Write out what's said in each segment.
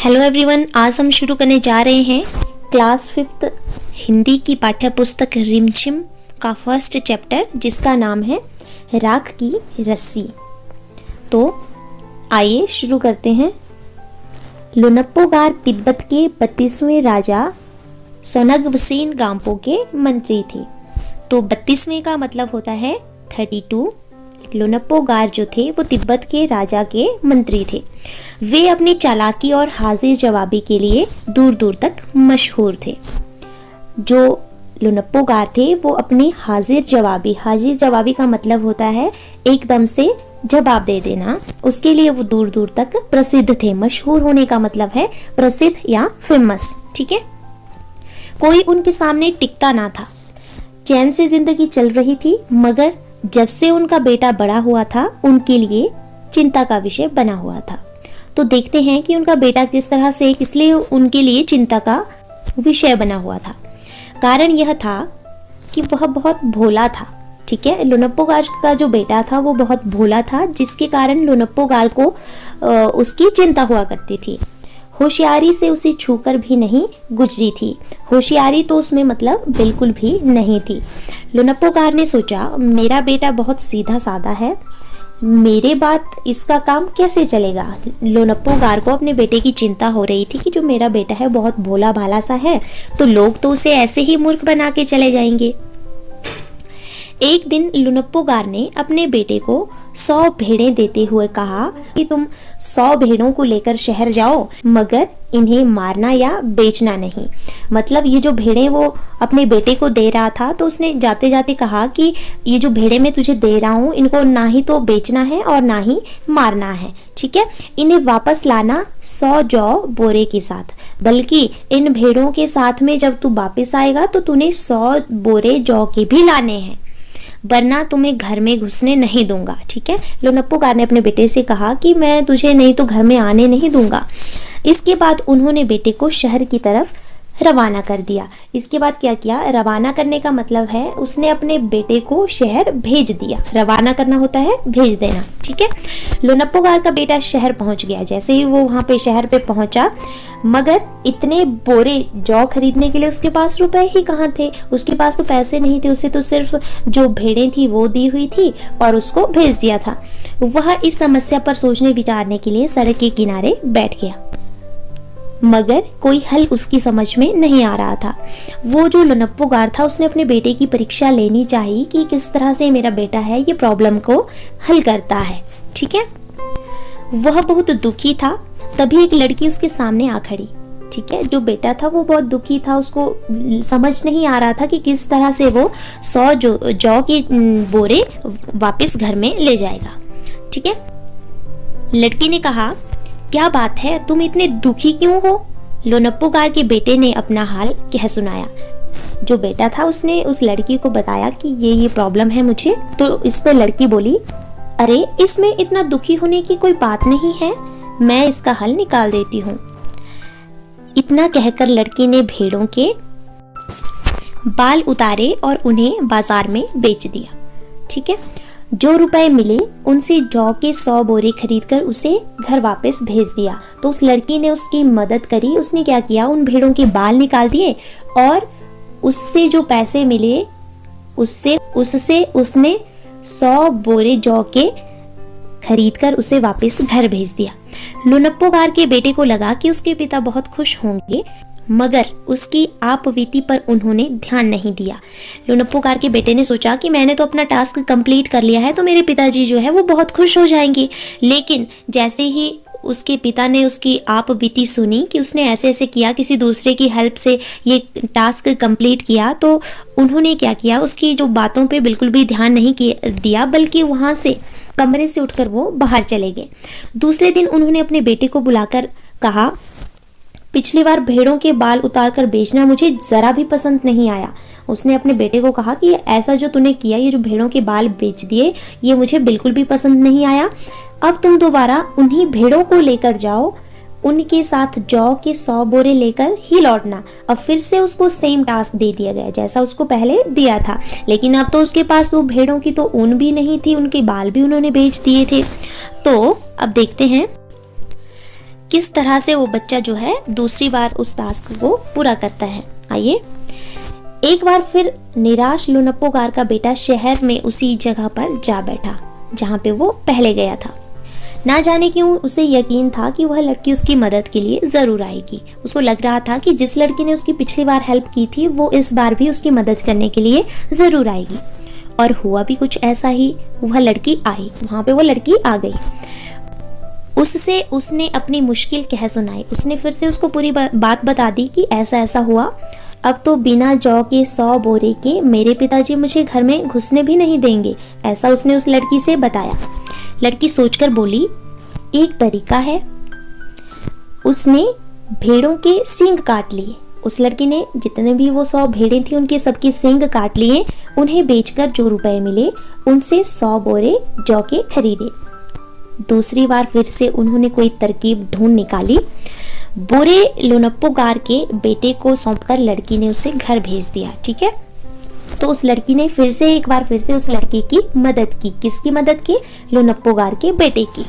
Hello everyone, आज हम शुरू करने जा रहे हैं क्लास 5th हिंदी की पाठ्य पुस्तक रिमझिम का फर्स्ट चैप्टर, जिसका नाम है राख की रस्सी। तो आइए शुरू करते हैं। लुनप्पोगार तिब्बत के 32वें राजा सोनगवसेन गाम्पो के मंत्री थे। तो 32वें का मतलब होता है 32। लुनप्पोगार जो थे वो तिब्बत के राजा के मंत्री थे। वे अपनी चालाकी और हाजिर जवाबी के लिए दूर दूर तक मशहूर थे। जो लुनप्पोगार थे वो अपनी हाजिर जवाबी का मतलब होता है एकदम से जवाब दे देना, उसके लिए वो दूर दूर तक प्रसिद्ध थे। मशहूर होने का मतलब है प्रसिद्ध या फेमस। ठीक है, कोई उनके सामने टिकता ना था। चैन से जिंदगी चल रही थी, मगर जब से उनका बेटा बड़ा हुआ था उनके लिए चिंता का विषय बना हुआ था। तो देखते हैं कि उनका बेटा किस तरह से, इसलिए उनके लिए चिंता का विषय बना हुआ था। कारण यह था कि वह बहुत भोला था। ठीक है, लुनप्पोगार का जो बेटा था वो बहुत भोला था, जिसके कारण लुनप्पोगार को उसकी चिंता हुआ करती थी। होशियारी से उसे छूकर भी नहीं गुजरी थी। होशियारी तो उसमें मतलब बिल्कुल भी नहीं थी। लुनप्पोगार ने सोचा, मेरा बेटा बहुत सीधा साधा है, मेरे बात इसका काम कैसे चलेगा। लुनप्पोगार को अपने बेटे की चिंता हो रही थी कि जो मेरा बेटा है बहुत भोला भाला सा है, तो लोग तो उसे ऐसे ही मूर्ख बना के चले जाएंगे। एक दिन लुनप्पोगार ने अपने बेटे को 100 भेड़ें देते हुए कहा कि तुम 100 भेड़ों को लेकर शहर जाओ, मगर इन्हें मारना या बेचना नहीं। मतलब ये जो भेड़ें वो अपने बेटे को दे रहा था, तो उसने जाते जाते कहा कि ये जो भेड़ें मैं तुझे दे रहा हूँ, इनको ना ही तो बेचना है और ना ही मारना है। ठीक है, इन्हें वापस लाना 100 जौ बोरे के साथ, बल्कि इन भेड़ों के साथ में जब तू वापस आएगा तो तूने 100 बोरे जौ के भी लाने हैं, वरना तुम्हें घर में घुसने नहीं दूंगा। ठीक है, लुनप्पोगार ने अपने बेटे से कहा कि मैं तुझे नहीं तो घर में आने नहीं दूंगा। इसके बाद उन्होंने बेटे को शहर की तरफ रवाना कर दिया। इसके बाद क्या किया, रवाना करने का मतलब है उसने अपने बेटे को शहर भेज दिया। रवाना करना होता है भेज देना। ठीक है, लुनप्पोगार का बेटा शहर पहुंच गया। जैसे ही वो वहां पे शहर पे पहुंचा, मगर इतने बोरे जौ खरीदने के लिए उसके पास रुपए ही कहाँ थे। उसके पास तो पैसे नहीं थे, उसे तो सिर्फ जो भेड़ें थी वो दी हुई थी और उसको भेज दिया था। वह इस समस्या पर सोचने विचारने के लिए सड़क के किनारे बैठ गया, मगर कोई हल उसकी समझ में नहीं आ रहा था। वो जो लुनप्पोगार था उसने अपने बेटे की परीक्षा लेनी चाहिए कि किस तरह से मेरा बेटा है ये प्रॉब्लम को हल करता है। ठीक है, वह बहुत दुखी था। तभी एक लड़की उसके सामने आ खड़ी। ठीक है, जो बेटा था वो बहुत दुखी था, उसको समझ नहीं आ रहा था कि किस तरह से वो 100 जौ के बोरे वापस घर में ले जाएगा। ठीक है, लड़की ने कहा, क्या बात है, तुम इतने दुखी क्यों हो। लुनप्पोगार के बेटे ने अपना हाल कह सुनाया। जो बेटा था उसने उस लड़की को बताया कि ये प्रॉब्लम है मुझे। तो इस पे लड़की बोली, अरे इसमें इतना दुखी होने की कोई बात नहीं है, मैं इसका हल निकाल देती हूँ। इतना कहकर लड़की ने भेड़ों के बाल उतारे और उन्हें बाजार में बेच दिया। ठीक है, जो रुपए मिले उनसे जौ के 100 बोरे खरीदकर उसे घर वापस भेज दिया। तो उस लड़की ने उसकी मदद करी। उसने क्या किया, उन भेड़ों के बाल निकाल दिए और उससे जो पैसे मिले उससे उसने 100 बोरे जौ के खरीदकर उसे वापस घर भेज दिया। लुनप्पोगार के बेटे को लगा कि उसके पिता बहुत खुश होंगे, मगर उसकी आपबीती पर उन्होंने ध्यान नहीं दिया। लुनप्पोगार के बेटे ने सोचा कि मैंने तो अपना टास्क कंप्लीट कर लिया है, तो मेरे पिताजी जो है वो बहुत खुश हो जाएंगे। लेकिन जैसे ही उसके पिता ने उसकी आपबीती सुनी कि उसने ऐसे ऐसे किया, किसी दूसरे की हेल्प से ये टास्क कंप्लीट किया, तो उन्होंने क्या किया, उसकी जो बातों पे बिल्कुल भी ध्यान नहीं दिया, बल्कि वहाँ से कमरे से उठकर वो बाहर चले गए। दूसरे दिन उन्होंने अपने बेटे को बुलाकर कहा, पिछली बार भेड़ों के बाल उतारकर बेचना मुझे जरा भी पसंद नहीं आया। उसने अपने बेटे को कहा कि ऐसा जो तूने किया, ये जो भेड़ों के बाल बेच दिए, ये मुझे बिल्कुल भी पसंद नहीं आया। अब तुम दोबारा उन्हीं भेड़ों को लेकर जाओ, उनके साथ जौ के 100 बोरे लेकर ही लौटना। अब फिर से उसको सेम टास्क दे दिया गया जैसा उसको पहले दिया था, लेकिन अब तो उसके पास वो भेड़ों की तो ऊन भी नहीं थी, उनके बाल भी उन्होंने बेच दिए थे। तो अब देखते हैं किस तरह से वो बच्चा जो है दूसरी बार उस टास्क को पूरा करता है। आइए, एक बार फिर निराश लुनप्पोगार का बेटा शहर में उसी जगह पर जा बैठा जहाँ पे वो पहले गया था। ना जाने क्यों उसे यकीन था कि वह लड़की उसकी मदद के लिए जरूर आएगी। उसको लग रहा था कि जिस लड़की ने उसकी पिछली बार हेल्प की थी वो इस बार भी उसकी मदद करने के लिए जरूर आएगी। और हुआ भी कुछ ऐसा ही, वह लड़की आई, वहां पे वो लड़की आ गई। उससे उसने अपनी मुश्किल कह सुनाई। उसने फिर से उसको पूरी बात बता दी कि ऐसा ऐसा हुआ, अब तो बिना जौ के 100 बोरे के मेरे पिताजी मुझे घर में घुसने भी नहीं देंगे, ऐसा उसने उस लड़की से बताया। लड़की सोचकर बोली, एक तरीका है। उसने भेड़ों के सींग काट लिए। उस लड़की ने जितने भी वो 100 भेड़ें थी उनके सबके सींग काट लिए। उन्हें बेचकर जो रुपए मिले उनसे 100 बोरे जौ के खरीदे। दूसरी बार फिर से उन्होंने कोई तरकीब ढूंढ निकाली। बोरे लुनप्पोगार के बेटे को सौंपकर लड़की ने उसे घर भेज दिया। ठीक है, तो उस लड़की ने एक बार फिर से उस लड़के की मदद की। किसकी मदद की? लुनप्पोगार के बेटे की।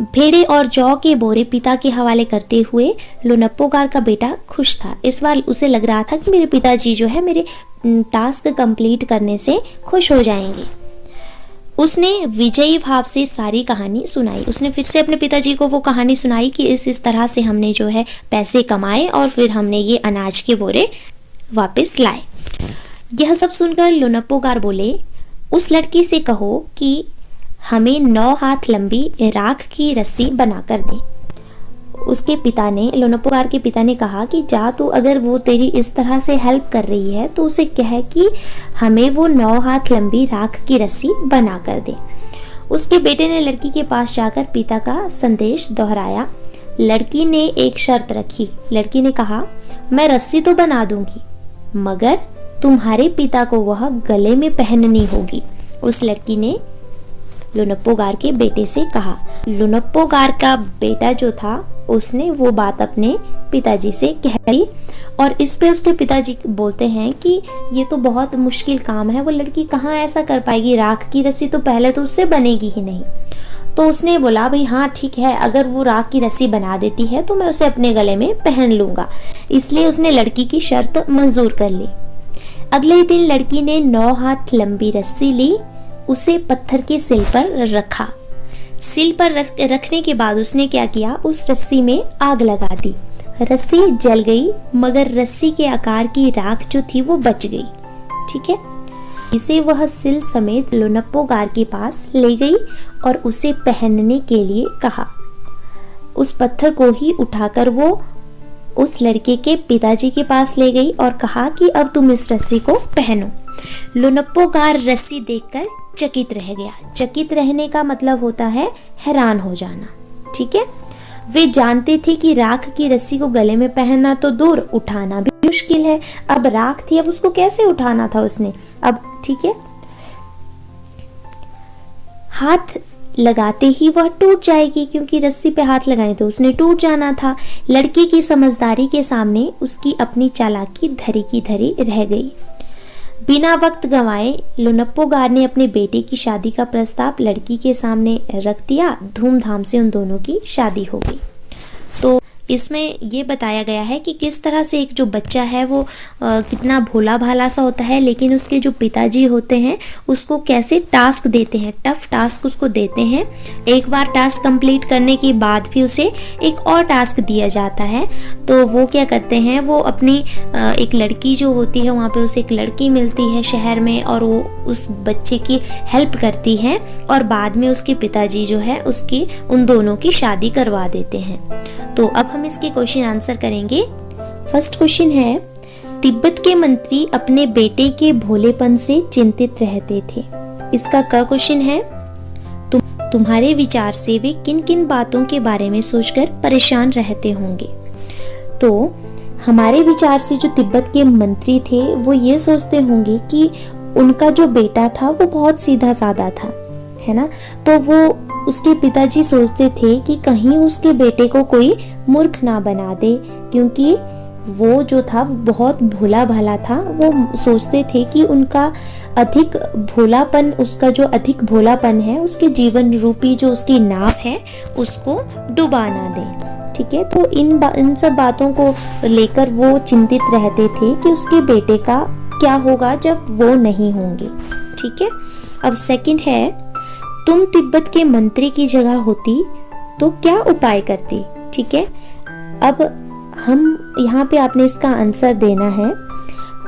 भेड़े और जौ के बोरे पिता के हवाले करते हुए लुनप्पोगार का बेटा खुश था। इस बार उसे लग रहा था कि मेरे पिताजी जो है मेरे टास्क कंप्लीट करने से खुश हो जाएंगे। उसने विजयी भाव से सारी कहानी सुनाई। उसने फिर से अपने पिताजी को वो कहानी सुनाई कि इस तरह से हमने जो है पैसे कमाए और फिर हमने ये अनाज के बोरे वापस लाए। यह सब सुनकर लुनप्पोगार बोले, उस लड़की से कहो कि हमें 9 हाथ लंबी राख की रस्सी बनाकर दे। उसके पिता ने, लुनप्पोगार के पिता ने कहा कि जा तू, अगर वो तेरी इस तरह से हेल्प कर रही है तो उसे कह कि हमें वो 9 हाथ लंबी राख की रस्सी बना कर दे। उसके बेटे ने लड़की के पास जाकर पिता का संदेश दोहराया। लड़की ने एक शर्त रखी। लड़की ने कहा, मैं रस्सी तो बना दूंगी मगर तुम्हारे पिता को वह गले में पहननी होगी। उस लड़की ने लुनप्पोगार के बेटे से कहा। लुनप्पोगार का बेटा जो था उसने वो बात अपने पिताजी से कह दी और इस पे उसके पिताजी बोलते हैं कि ये तो बहुत मुश्किल काम है, वो लड़की कहाँ ऐसा कर पाएगी, राख की रस्सी तो पहले तो उससे बनेगी ही नहीं। तो उसने बोला, भाई हाँ ठीक है, अगर वो राख की रस्सी बना देती है तो मैं उसे अपने गले में पहन लूंगा। इसलिए उसने लड़की की शर्त मंजूर कर ली। अगले दिन लड़की ने 9 हाथ लंबी रस्सी ली, उसे पत्थर के सिल पर रखा। सिल पर रखने के बाद उसने क्या किया, उस रस्सी में आग लगा दी। रस्सी जल गई मगर रस्सी के आकार की राख जो थी वो बच गई। ठीक है, इसे वह सिल समेत लुनप्पोगार के पास ले गई और उसे पहनने के लिए कहा। उस पत्थर को ही उठाकर वो उस लड़के के पिताजी के पास ले गई और कहा कि अब तुम इस रस्सी को पहनो। लुनप्पोगार रस्सी देखकर चकित रह गया। चकित रहने का मतलब होता है हैरान हो जाना। ठीक है, वे जानते थे कि राख की रस्सी को गले में पहनना तो दूर, उठाना भी मुश्किल है। अब राख थी, अब उसको कैसे उठाना था उसने। अब ठीक है, हाथ लगाते ही वह टूट जाएगी क्योंकि रस्सी पे हाथ लगाए तो उसने टूट जाना था। लड़की की समझदारी के सामने उसकी अपनी चालाकी धरी की धरी रह गई। बिना वक्त गंवाए लुनप्पोगार ने अपने बेटे की शादी का प्रस्ताव लड़की के सामने रख दिया। धूमधाम से उन दोनों की शादी हो गई। तो इसमें ये बताया गया है कि किस तरह से एक जो बच्चा है वो कितना भोला भाला सा होता है, लेकिन उसके जो पिताजी होते हैं उसको कैसे टास्क देते हैं, टफ टास्क उसको देते हैं। एक बार टास्क कंप्लीट करने के बाद भी उसे एक और टास्क दिया जाता है। तो वो क्या करते हैं, वो अपनी एक लड़की जो होती है, वहाँ पे उसे एक लड़की मिलती है शहर में और वो उस बच्चे की हेल्प करती है और बाद में उसके पिताजी जो है उसकी उन दोनों की शादी करवा देते हैं। तो अब हम इसके क्वेश्चन आंसर करेंगे। फर्स्ट क्वेश्चन है, तिब्बत के मंत्री अपने बेटे के भोलेपन से चिंतित रहते थे। इसका क क्वेश्चन है, तुम्हारे विचार से वे किन किन बातों के बारे में सोचकर परेशान रहते होंगे। तो हमारे विचार से जो तिब्बत के मंत्री थे वो ये सोचते होंगे कि उनका जो बेटा था वो बहुत सीधा साधा था, है ना। तो वो उसके पिताजी सोचते थे कि कहीं उसके बेटे को कोई मूर्ख ना बना दे, क्योंकि वो जो था वो बहुत भोला भाला था। वो सोचते थे कि उनका अधिक भोलापन, उसका जो अधिक भोलापन है उसके जीवन रूपी जो उसकी नाव है उसको डुबा ना दे। ठीक है। तो इन सब बातों को लेकर वो चिंतित रहते थे कि उसके बेटे का क्या होगा जब वो नहीं होंगे, ठीक है। अब सेकंड है, तुम तिब्बत के मंत्री की जगह होती तो क्या उपाय करती, ठीक है। अब हम यहाँ पे आपने इसका आंसर देना है,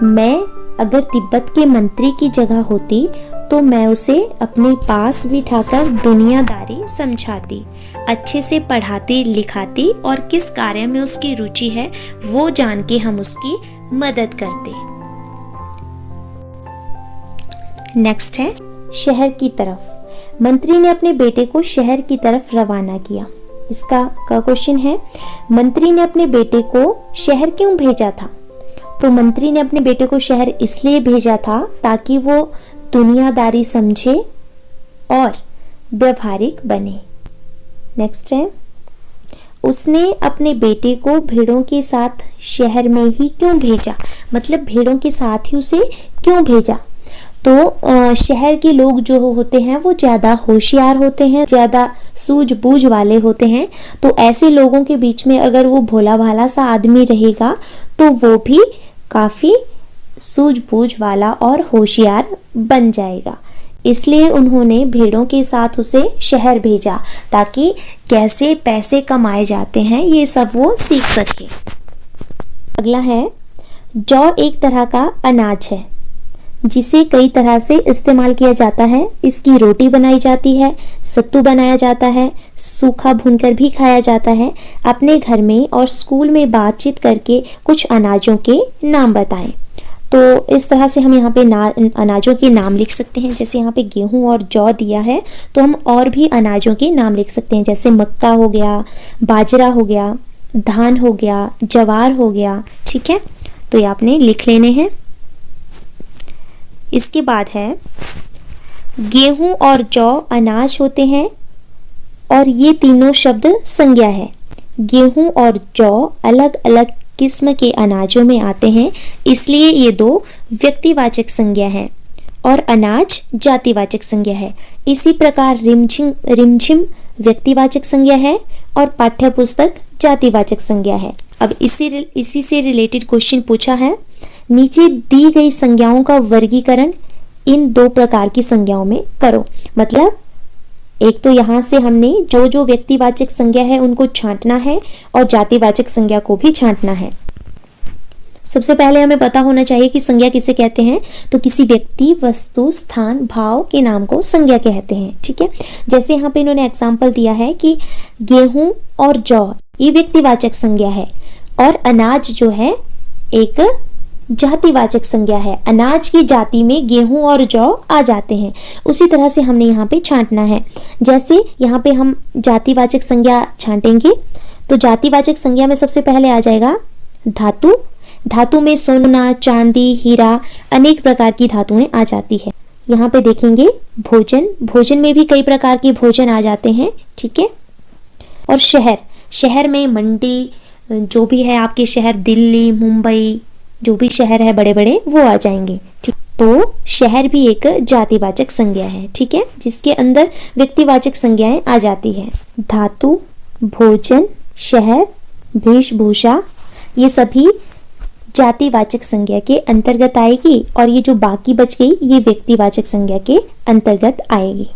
मैं अगर तिब्बत के मंत्री की जगह होती तो मैं उसे अपने पास बिठाकर दुनियादारी समझाती, अच्छे से पढ़ाती लिखाती और किस कार्य में उसकी रुचि है वो जान के हम उसकी मदद करते। नेक्स्ट है शहर की तरफ। मंत्री ने अपने बेटे को शहर की तरफ रवाना किया। इसका क्वेश्चन है, मंत्री ने अपने बेटे को शहर क्यों भेजा था? तो मंत्री ने अपने बेटे को शहर इसलिए भेजा था ताकि वो दुनियादारी समझे और व्यवहारिक बने। नेक्स्ट है, उसने अपने बेटे को भेड़ों के साथ शहर में ही क्यों भेजा? मतलब भेड़ों के साथ ही उसे क्यों भेजा? तो शहर के लोग जो होते हैं वो ज़्यादा होशियार होते हैं, ज़्यादा सूझबूझ वाले होते हैं। तो ऐसे लोगों के बीच में अगर वो भोला भाला सा आदमी रहेगा तो वो भी काफ़ी सूझबूझ वाला और होशियार बन जाएगा। इसलिए उन्होंने भेड़ों के साथ उसे शहर भेजा ताकि कैसे पैसे कमाए जाते हैं ये सब वो सीख सके। अगला है, जौ एक तरह का अनाज है जिसे कई तरह से इस्तेमाल किया जाता है। इसकी रोटी बनाई जाती है, सत्तू बनाया जाता है, सूखा भूनकर भी खाया जाता है। अपने घर में और स्कूल में बातचीत करके कुछ अनाजों के नाम बताएं। तो इस तरह से हम यहाँ पे अनाजों के नाम लिख सकते हैं। जैसे यहाँ पे गेहूं और जौ दिया है तो हम और भी अनाजों के नाम लिख सकते हैं, जैसे मक्का हो गया, बाजरा हो गया, धान हो गया, ज्वार हो गया, ठीक है। तो ये आपने लिख लेने हैं। इसके बाद है, गेहूं और जौ अनाज होते हैं और ये तीनों शब्द संज्ञा है। गेहूं और जौ अलग अलग किस्म के अनाजों में आते हैं, इसलिए ये दो व्यक्तिवाचक संज्ञा है और अनाज जातिवाचक संज्ञा है। इसी प्रकार रिमझिम व्यक्तिवाचक संज्ञा है और पाठ्यपुस्तक जातिवाचक संज्ञा है। अब इसी से रिलेटेड क्वेश्चन पूछा है, नीचे दी गई संज्ञाओं का वर्गीकरण इन दो प्रकार की संज्ञाओं में करो। मतलब एक तो यहाँ से हमने जो जो व्यक्तिवाचक संज्ञा है उनको छांटना है और जातिवाचक संज्ञा को भी छांटना है। सबसे पहले हमें पता होना चाहिए कि संज्ञा किसे कहते हैं। तो किसी व्यक्ति, वस्तु, स्थान, भाव के नाम को संज्ञा कहते हैं, ठीक है। जैसे यहाँ पे इन्होंने एग्जाम्पल दिया है कि गेहूं और जौ ये व्यक्तिवाचक संज्ञा है और अनाज जो है एक जातिवाचक संज्ञा है। अनाज की जाति में गेहूं और जौ आ जाते हैं। उसी तरह से हमने यहाँ पे छांटना है। जैसे यहाँ पे हम जातिवाचक संज्ञा छांटेंगे तो जातिवाचक संज्ञा में सबसे पहले आ जाएगा धातु। धातु में सोना, चांदी, हीरा, अनेक प्रकार की धातुएं आ जाती है। यहाँ पे देखेंगे भोजन, भोजन में भी कई प्रकार के भोजन आ जाते हैं, ठीक है। और शहर, शहर में मंडी, जो भी है आपके शहर, दिल्ली, मुंबई, जो भी शहर है बड़े बड़े वो आ जाएंगे, ठीक। तो शहर भी एक जातिवाचक संज्ञा है, ठीक है, जिसके अंदर व्यक्तिवाचक संज्ञाएं आ जाती है। धातु, भोजन, शहर, वेशभूषा, ये सभी जातिवाचक संज्ञा के अंतर्गत आएगी और ये जो बाकी बच गई ये व्यक्तिवाचक संज्ञा के अंतर्गत आएगी।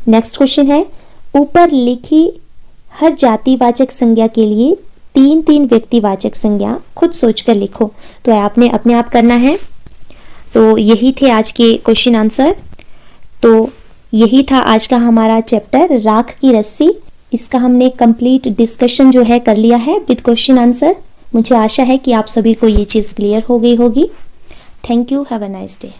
नेक्स्ट क्वेश्चन है, ऊपर लिखी हर जातिवाचक संज्ञा के लिए 3 व्यक्तिवाचक संज्ञा खुद सोचकर लिखो। तो आपने अपने आप करना है। तो यही थे आज के क्वेश्चन आंसर। तो यही था आज का हमारा चैप्टर राख की रस्सी। इसका हमने कंप्लीट डिस्कशन जो है कर लिया है विद क्वेश्चन आंसर। मुझे आशा है कि आप सभी को ये चीज़ क्लियर हो गई होगी। Thank you, have a nice day.